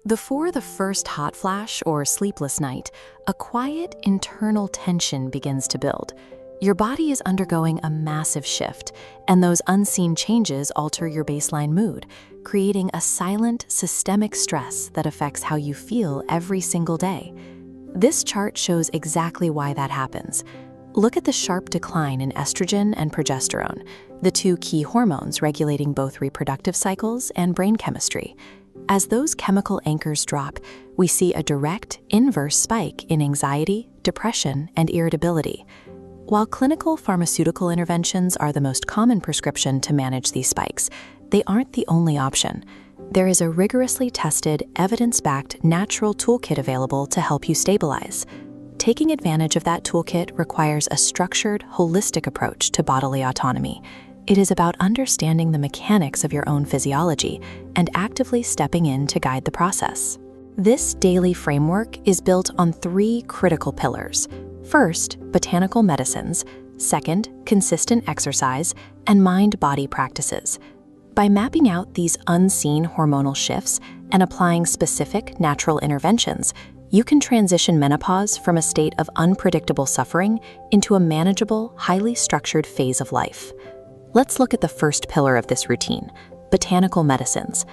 Before the first hot flash or sleepless night, a quiet internal tension begins to build. Your body is undergoing a massive shift, and those unseen changes alter your baseline mood, creating a silent, systemic stress that affects how you feel every single day. This chart shows exactly why that happens. Look at the sharp decline in estrogen and progesterone, the two key hormones regulating both reproductive cycles and brain chemistry. As those chemical anchors drop, we see a direct, inverse spike in anxiety, depression, and irritability. While clinical pharmaceutical interventions are the most common prescription to manage these spikes, they aren't the only option. There is a rigorously tested, evidence-backed natural toolkit available to help you stabilize. Taking advantage of that toolkit requires a structured, holistic approach to bodily autonomy. It is about understanding the mechanics of your own physiology and actively stepping in to guide the process. This daily framework is built on three critical pillars. First, botanical medicines. Second, consistent exercise, and mind-body practices. By mapping out these unseen hormonal shifts and applying specific natural interventions, you can transition menopause from a state of unpredictable suffering into a manageable, highly structured phase of life. Let's look at the first pillar of this routine, botanical medicines.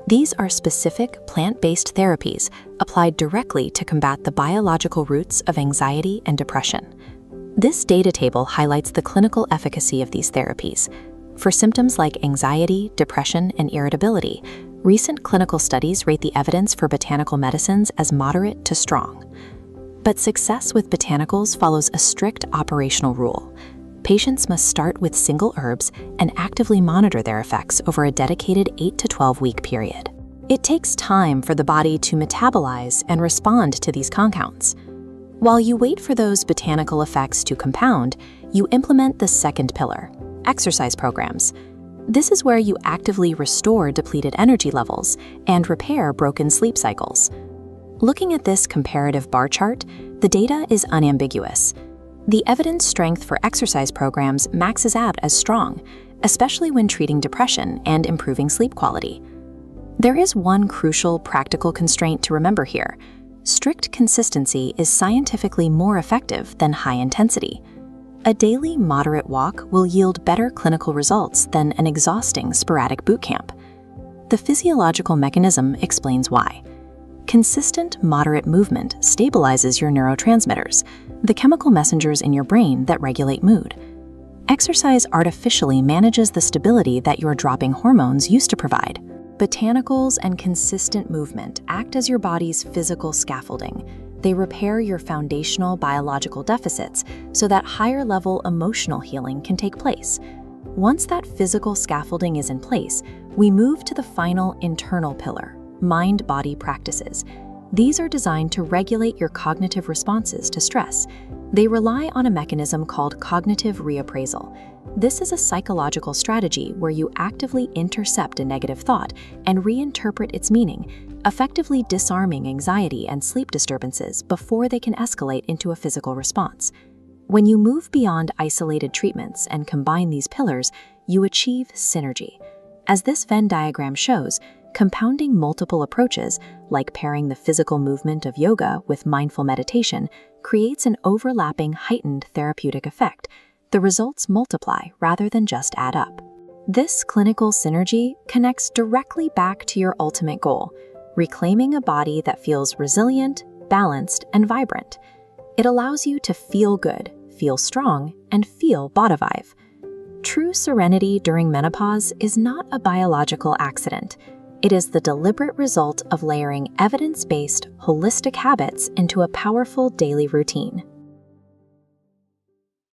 These are specific plant-based therapies applied directly to combat the biological roots of anxiety and depression. This data table highlights the clinical efficacy of these therapies. For symptoms like anxiety, depression, and irritability, recent clinical studies rate the evidence for botanical medicines as moderate to strong. But success with botanicals follows a strict operational rule. Patients must start with single herbs and actively monitor their effects over a dedicated 8 to 12-week period. It takes time for the body to metabolize and respond to these compounds. While you wait for those botanical effects to compound, you implement the second pillar, exercise programs. This is where you actively restore depleted energy levels and repair broken sleep cycles. Looking at this comparative bar chart, the data is unambiguous. The evidence strength for exercise programs maxes out as strong, especially when treating depression and improving sleep quality. There is one crucial practical constraint to remember here. Strict consistency is scientifically more effective than high intensity. A daily moderate walk will yield better clinical results than an exhausting sporadic boot camp. The physiological mechanism explains why. Consistent, moderate movement stabilizes your neurotransmitters, the chemical messengers in your brain that regulate mood. Exercise artificially manages the stability that your dropping hormones used to provide. Botanicals and consistent movement act as your body's physical scaffolding. They repair your foundational biological deficits so that higher-level emotional healing can take place. Once that physical scaffolding is in place, we move to the final internal pillar, mind-body practices. These are designed to regulate your cognitive responses to stress. They rely on a mechanism called cognitive reappraisal. This is a psychological strategy where you actively intercept a negative thought and reinterpret its meaning, effectively disarming anxiety and sleep disturbances before they can escalate into a physical response. When you move beyond isolated treatments and combine these pillars, you achieve synergy. As this Venn diagram shows, compounding multiple approaches, like pairing the physical movement of yoga with mindful meditation, creates an overlapping, heightened therapeutic effect. The results multiply rather than just add up. This clinical synergy connects directly back to your ultimate goal, reclaiming a body that feels resilient, balanced, and vibrant. It allows you to feel good, feel strong, and feel Bhadavive. True serenity during menopause is not a biological accident. It is the deliberate result of layering evidence-based, holistic habits into a powerful daily routine.